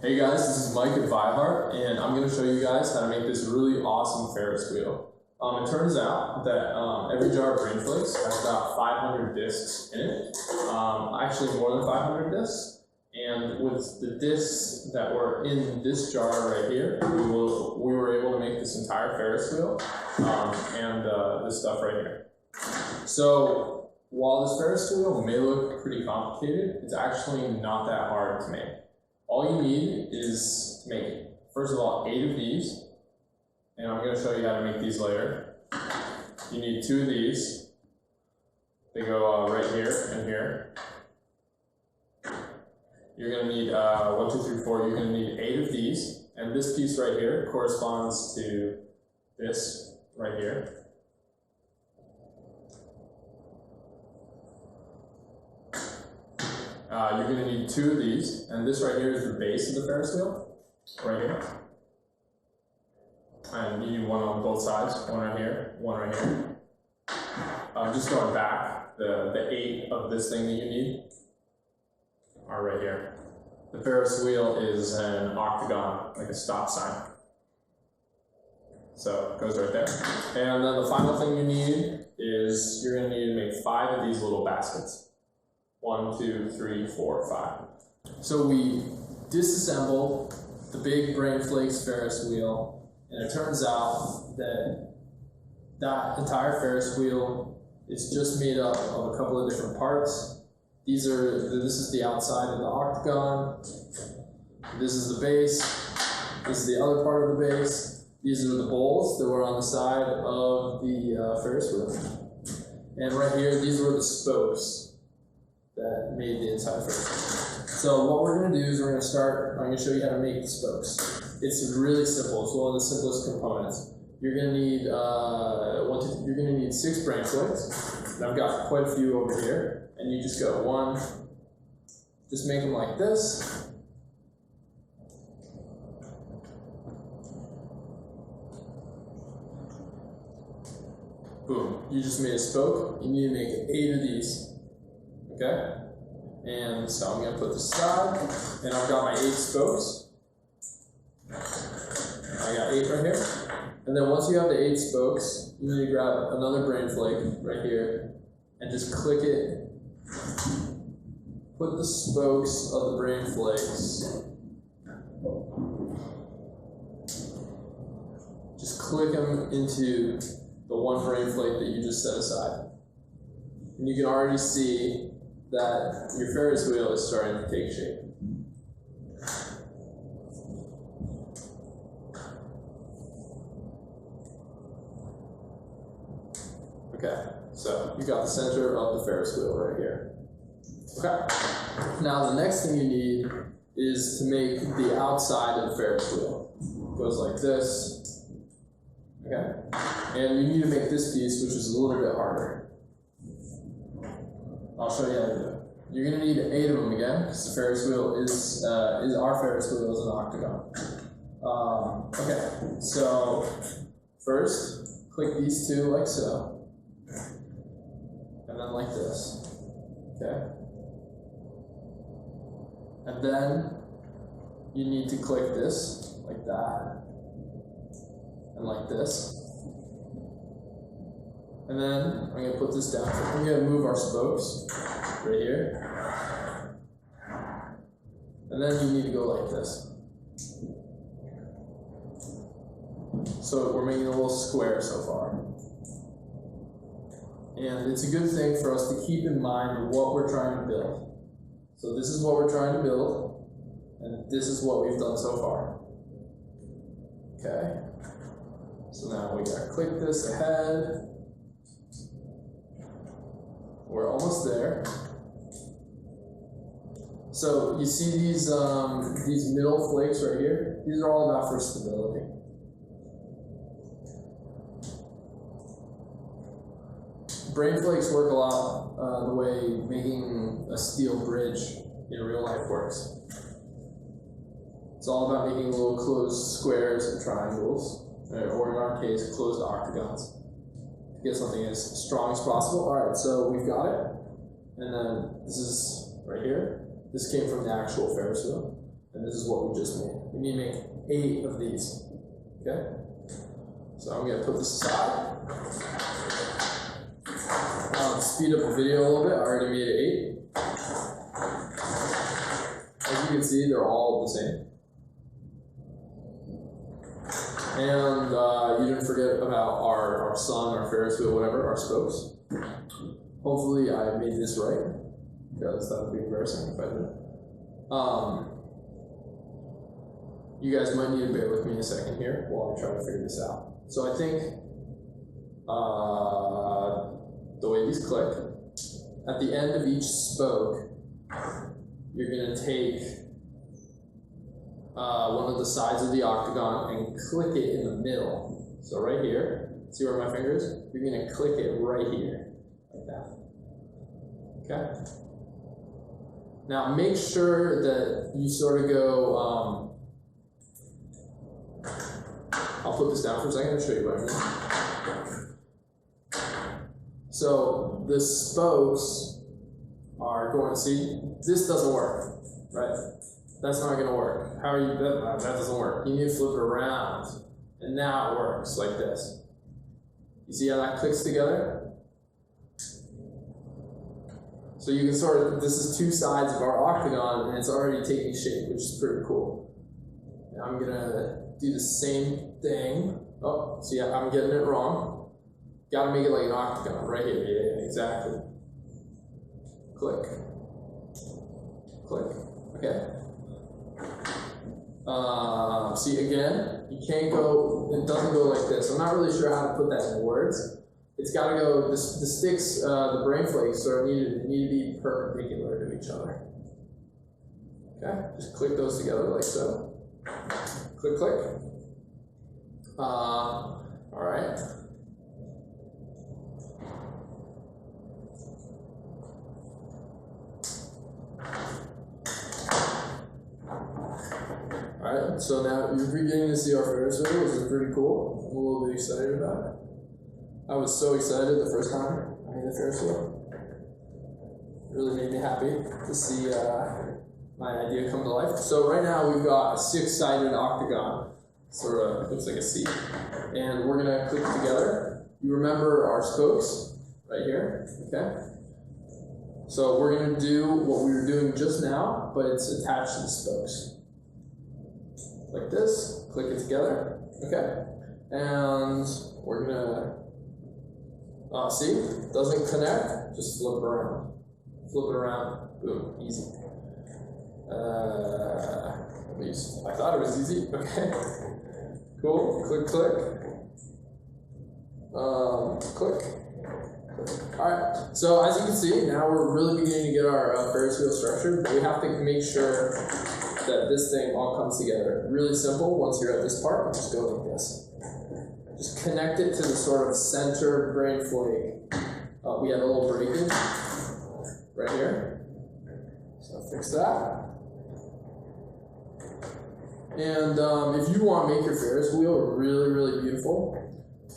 Hey guys, this is Mike at VIAHART, and I'm going to show you guys how to make this really awesome Ferris wheel. It turns out that every jar of Brain Flakes has about 500 discs in it, actually more than 500 discs. And with the discs that were in this jar right here, we were able to make this entire Ferris wheel and this stuff right here. So while this Ferris wheel may look pretty complicated, it's actually not that hard to make. All you need is to make, first of all, 8 of these, and I'm going to show you how to make these later. You need 2 of these. They go right here and here. You're going to need 1, 2, 3, 4. You're going to need 8 of these, and this piece right here corresponds to this right here. You're going to need 2 of these, and this right here is the base of the Ferris wheel, right here. And you need 1 on both sides, 1 right here, 1 right here. Just going back, the 8 of this thing that you need are right here. The Ferris wheel is an octagon, like a stop sign. So it goes right there. And then the final thing you need is you're going to need to make 5 of these little baskets. 1, 2, 3, 4, 5. So we disassembled the big Brain Flakes Ferris wheel, and it turns out that that entire Ferris wheel is just made up of a couple of different parts. This is the outside of the octagon. This is the base. This is the other part of the base. These are the bowls that were on the side of the Ferris wheel. And right here, these were the spokes that made the inside Ferris. So what we're going to do is I'm going to show you how to make the spokes. It's really simple. It's one of the simplest components. You're going to need 6 Brain Flakes. And I've got quite a few over here. And you just go 1, just make them like this. Boom. You just made a spoke. You need to make 8 of these. Okay, and so I'm going to put this aside, and I've got my 8 spokes. I got 8 right here. And then once you have the 8 spokes, you need to grab another Brain Flake right here, and just click it. Put the spokes of the Brain Flakes. Just click them into the one Brain Flake that you just set aside. And you can already see that your Ferris wheel is starting to take shape. Okay, so you got the center of the Ferris wheel right here. Okay, now the next thing you need is to make the outside of the Ferris wheel. It goes like this. Okay, and you need to make this piece, which is a little bit harder. I'll show you how to do it. You're going to need 8 of them again, because the Ferris wheel is our Ferris wheel is an octagon. Okay, so first, click these 2 like so, and then like this. Okay, and then you need to click this like that, and like this. And then I'm going to put this down. We're going to move our spokes right here. And then you need to go like this. So we're making a little square so far. And it's a good thing for us to keep in mind what we're trying to build. So this is what we're trying to build, and this is what we've done so far. Okay. So now we got to click this ahead. We're almost there. So you see these middle flakes right here? These are all about for stability. Brain Flakes work a lot the way making a steel bridge in real life works. It's all about making little closed squares and triangles, or in our case, closed octagons. Get something as strong as possible. All right, so we've got it. And then this is right here. This came from the actual Ferris wheel. And this is what we just made. We need to make 8 of these. Okay? So I'm going to put this aside. Speed up the video a little bit. I already made it 8. As you can see, they're all the same. And you didn't forget about our sun, our Ferris wheel, whatever, our spokes. Hopefully I made this right, because that would be embarrassing if I didn't. You guys might need to bear with me a second here while I try to figure this out. So I think the way these click, at the end of each spoke, you're going to take one of the sides of the octagon and click it in the middle. So right here, see where my finger is? You're going to click it right here, like that. Okay? Now make sure that you sort of go, I'll put this down for a second and show you what I mean. So the spokes are going, see, this doesn't work, right? That's not going to work. How are you, that doesn't work. You need to flip it around. And now it works like this. You see how that clicks together? So you can sort of, this is 2 sides of our octagon and it's already taking shape, which is pretty cool. Now I'm going to do the same thing. Oh, see, I'm getting it wrong. Got to make it like an octagon right here. Yeah, exactly. Click. Click. Okay. See, again, you can't go, it doesn't go like this. I'm not really sure how to put that in words. It's got to go, the sticks, the brain flakes sort of need to be perpendicular to each other. Okay, just click those together like so. Click, click. All right. Alright, so now you're beginning to see our Ferris wheel, which is pretty cool. I'm a little bit excited about it. I was so excited the first time I made the Ferris wheel. It really made me happy to see my idea come to life. So right now we've got a 6-sided octagon, sort of looks like a C. And we're gonna click together. You remember our spokes right here, okay? So we're gonna do what we were doing just now, but it's attached to the spokes. Like this, click it together, okay? And we're gonna, see, doesn't connect, just flip it around. Flip it around, boom, easy. At least, I thought it was easy, okay? Cool, click, click. Click. Alright, so as you can see, now we're really beginning to get our Ferris wheel structured, but we have to make sure that this thing all comes together. Really simple, once you're at this part, just go like this. Just connect it to the sort of center brain flake. We have a little breakage right here. So fix that. And if you want to make your Ferris wheel really, really beautiful,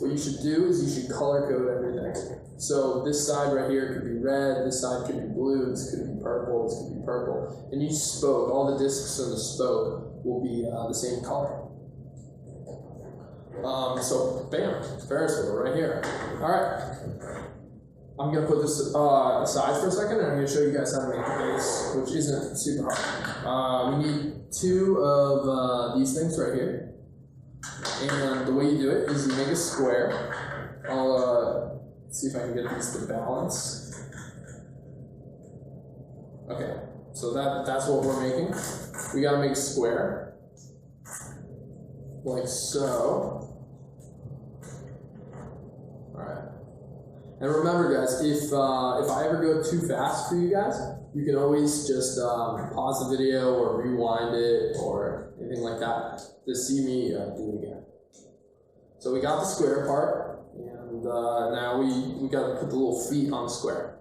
what you should do is you should color code everything. So this side right here could be red, this side could be blue, this could be purple, this could be purple. And each spoke, all the discs in the spoke will be the same color. So bam, Ferris wheel right here. All right, I'm gonna put this aside for a second and I'm gonna show you guys how to make the base, which isn't super hard. We need 2 of these things right here. And the way you do it is you make a square. I'll see if I can get these to balance. Okay, so that's what we're making. We gotta make a square, like so. All right. And remember, guys, if I ever go too fast for you guys, you can always just pause the video or rewind it or anything like that to see me do it again. So we got the square part, and now we got to put the little feet on the square.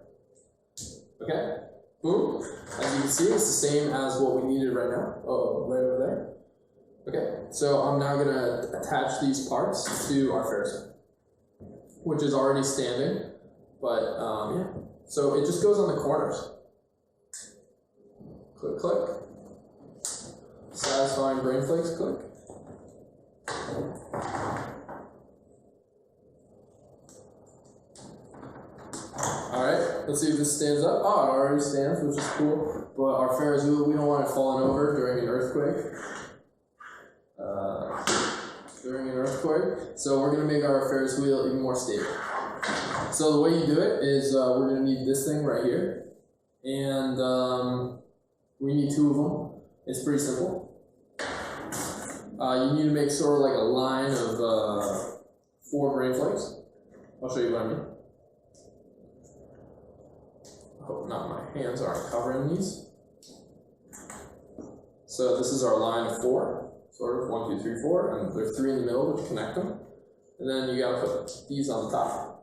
Okay, boom. As you can see, it's the same as what we needed right now. Oh, right over there. Okay, so I'm now going to attach these parts to our Ferris wheel, which is already standing, but yeah. So it just goes on the corners. Click, click. satisfying brain flakes click. Alright, let's see if this stands up. Oh, it already stands, which is cool. But our Ferris wheel, we don't want it falling over during an earthquake. So we're going to make our Ferris wheel even more stable. So the way you do it is we're going to need this thing right here. And we need 2 of them. It's pretty simple. You need to make sort of like a line of 4 brain flakes. I'll show you what I mean. I hope not my hands aren't covering these. So this is our line of 4. Sort of 1, 2, 3, 4, and there's 3 in the middle which connect them. And then you gotta put these on the top.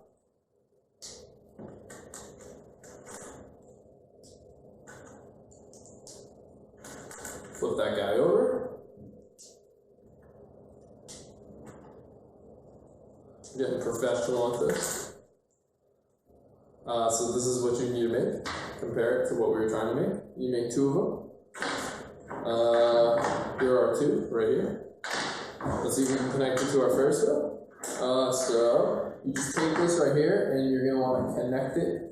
Flip that guy over. I'm getting professional at this. So this is what you need to make. Compare it to what we were trying to make. You make 2 of them. Here are 2 right here. Let's see if we can connect it to our Ferris wheel. So you just take this right here and you're going to want to connect it.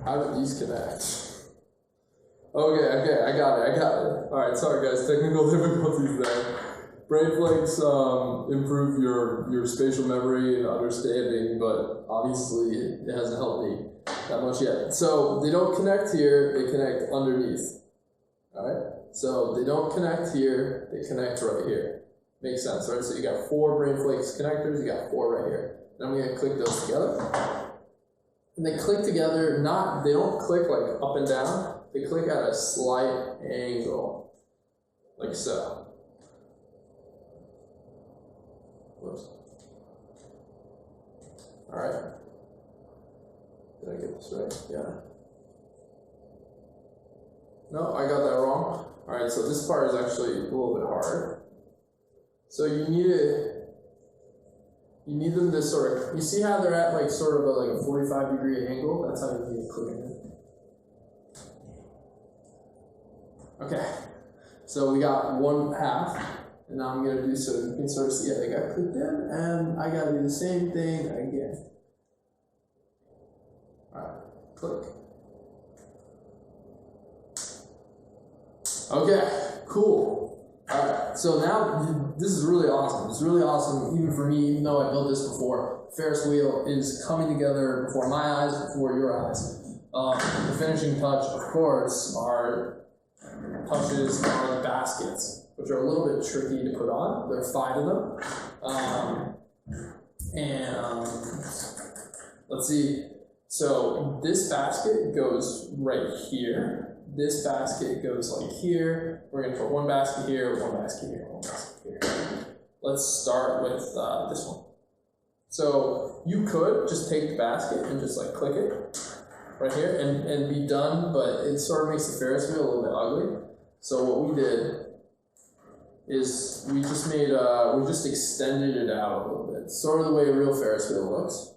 How did these connect? Okay, I got it. Alright, sorry guys, technical difficulties there. Brain flakes improve your spatial memory and understanding, but obviously it hasn't helped me that much yet. So they don't connect here, they connect underneath. Alright? So they don't connect here, they connect right here. Makes sense, right? So you got 4 brain flakes connectors, you got 4 right here. Then I'm going to click those together. And they click together, they don't click like up and down. They click at a slight angle, like so. Whoops. Alright. Did I get this right? Yeah. No, I got that wrong. Alright, so this part is actually a little bit hard. So you need them to sort of, you see how they're at like sort of a 45-degree angle? That's how you need to click it. Okay, so we got 1/2, and now I'm going to do so you can sort of see how they got clicked in, and I got to do the same thing again. Alright, click. Okay, cool. Alright, so now this is really awesome. It's really awesome, even for me, even though I built this before. Ferris wheel is coming together before my eyes, before your eyes. The finishing touch, of course, are touches on the baskets, which are a little bit tricky to put on. There are 5 of them. And let's see. So this basket goes right here. This basket goes like here. We're going to put 1 basket here, 1 basket here, 1 basket here. Let's start with this one. So you could just take the basket and just like click it right here and be done, but it sort of makes the Ferris wheel a little bit ugly. So what we did is we just made, we just extended it out a little bit. Sort of the way a real Ferris wheel looks.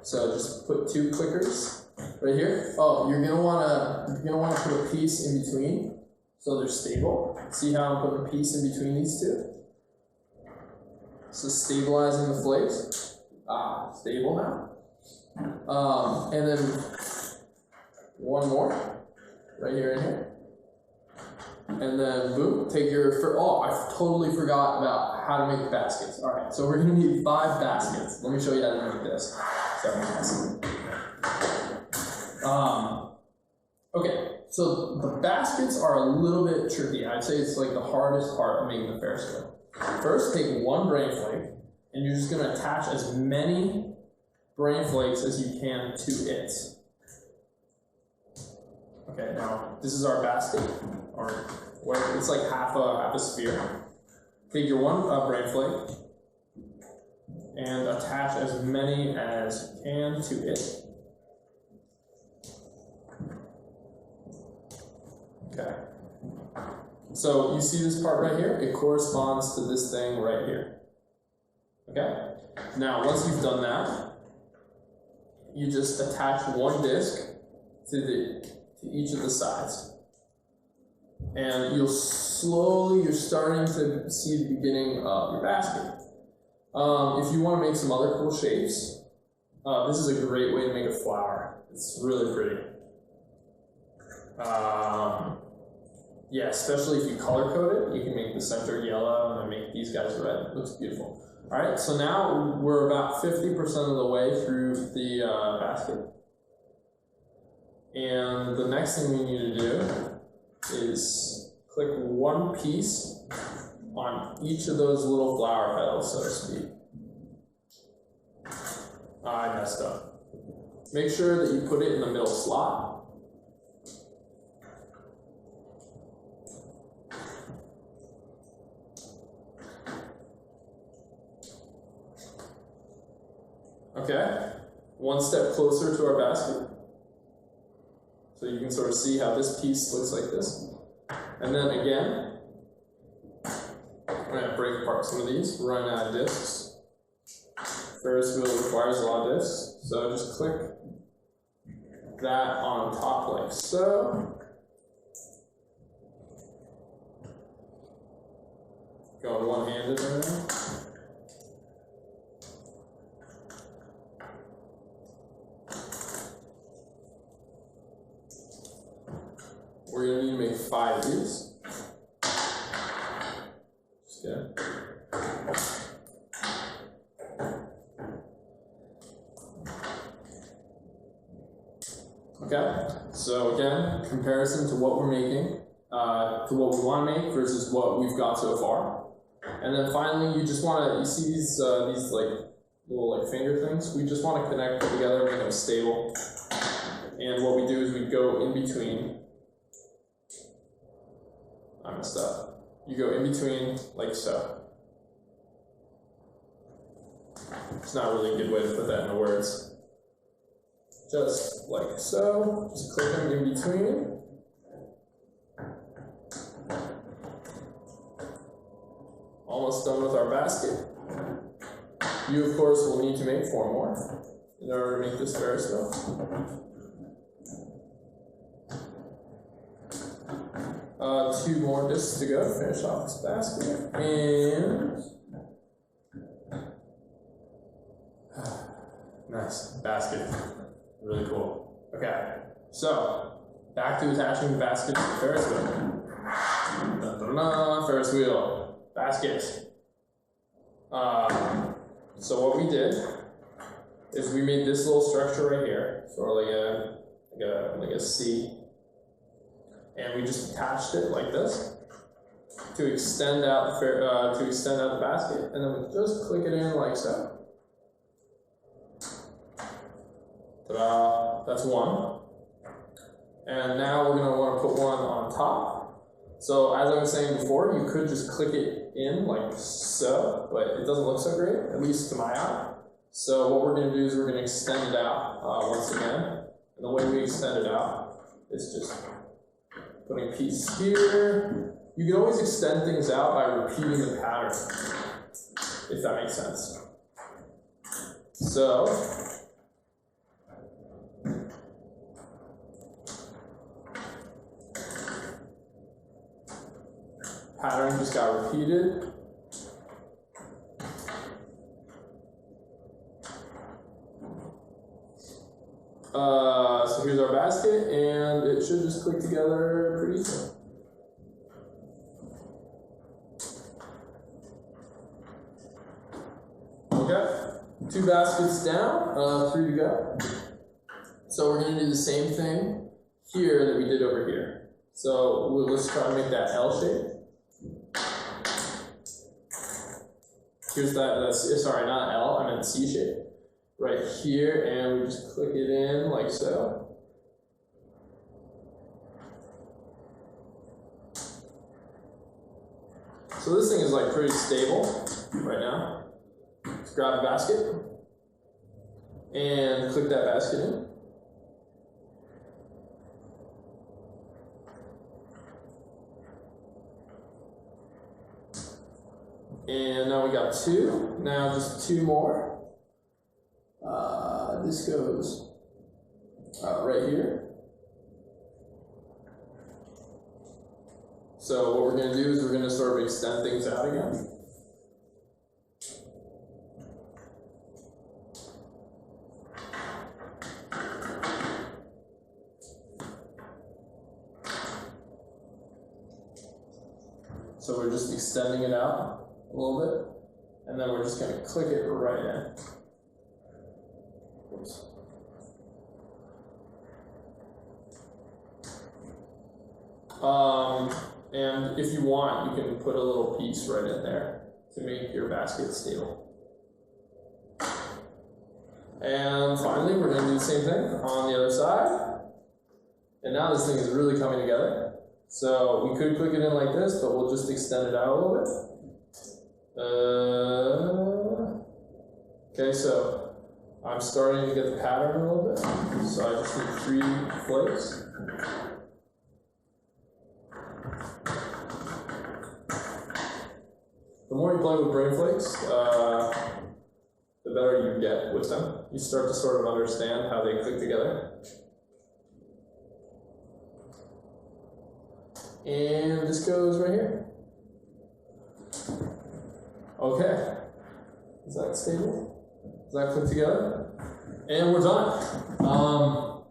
So just put 2 clickers right here. Oh, you're gonna wanna put a piece in between so they're stable. See how I'm putting a piece in between these 2? So stabilizing the flakes. Stable now. And then 1 more right here and here. And then boom, take your, I totally forgot about how to make the baskets. All right, so we're gonna need 5 baskets. Let me show you how to make this. Sorry, guys. Okay, so the baskets are a little bit tricky. I'd say it's like the hardest part of making the Ferris wheel. First, take 1 brain flake, and you're just gonna attach as many brain flakes as you can to it. Okay, now this is our basket, or whatever. It's like half a sphere. Take your 1 brain flake and attach as many as you can to it. Okay. So you see this part right here? It corresponds to this thing right here. Okay? Now, once you've done that, you just attach one disc to each of the sides. And you're starting to see the beginning of your basket. If you want to make some other cool shapes, this is a great way to make a flower. It's really pretty. Yeah, especially if you color code it, you can make the center yellow and then make these guys red. It looks beautiful. All right, so now we're about 50% of the way through the basket. And the next thing we need to do is click one piece on each of those little flower petals, so to speak. I messed up. Make sure that you put it in the middle slot. Okay, one step closer to our basket. So you can sort of see how this piece looks like this. And then again, I'm going to break apart some of these, run out of discs. Ferris wheel requires a lot of discs, so just click that on top like so. Going one-handed right now. We're going to need to make 5 of these. Just kidding. Okay, so again, comparison to what we're making, to what we want to make versus what we've got so far. And then finally, you just want to, you see these like little like finger things? We just want to connect them together, make them stable. And what we do is we go in between. I messed up. You go in between like so. It's not really a good way to put that into words. Just like so. Just click them in between. Almost done with our basket. You, of course, will need to make 4 more in order to make this Ferris wheel. 2 more discs to go to finish off this basket. And nice basket. Really cool. Okay, so back to attaching the basket to the Ferris wheel. Ferris wheel. Basket. So what we did is we made this little structure right here, sort of like a C. And we just attached it like this to extend out the basket, and then we just click it in like so. Ta-da! That's one. And now we're going to want to put one on top. So as I was saying before, you could just click it in like so, but it doesn't look so great, at least to my eye. So what we're going to do is we're going to extend it out once again. And the way we extend it out is just putting a piece here. You can always extend things out by repeating the pattern, if that makes sense. So, pattern just got repeated. So here's our basket, and it should just click together pretty easily. Okay, 2 baskets down, 3 to go. So we're going to do the same thing here that we did over here. So let's try to make that L shape. Here's sorry, not L, I meant C shape. Right here, and we just click it in like so. So this thing is like pretty stable right now. Let's grab a basket and click that basket in. And now we got 2. Now just 2 more. This goes right here. So what we're going to do is we're going to sort of extend things out again. So we're just extending it out a little bit, and then we're just going to click it right in. Oops. And if you want, you can put a little piece right in there to make your basket stable. And finally, we're going to do the same thing on the other side. And now this thing is really coming together. So we could click it in like this, but we'll just extend it out a little bit. Okay, so I'm starting to get the pattern a little bit. So I just need 3 flakes. The more you play with Brain Flakes, the better you get with them. You start to sort of understand how they click together. And this goes right here. Okay. Is that stable? Does that click together? And we're done.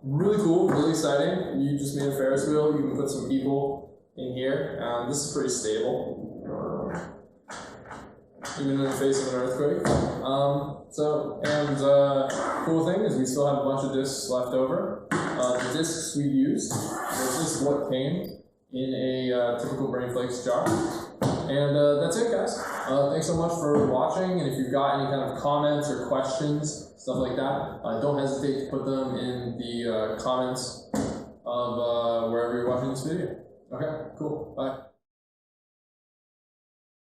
Really cool, really exciting. You just made a Ferris wheel. You can put some people in here. This is pretty stable. Even in the face of an earthquake. Cool thing is we still have a bunch of discs left over. The discs we used was just what came in a typical Brain Flakes jar. And that's it, guys. Thanks so much for watching, and if you've got any kind of comments or questions, stuff like that, don't hesitate to put them in the comments of wherever you're watching this video. Okay, cool, bye.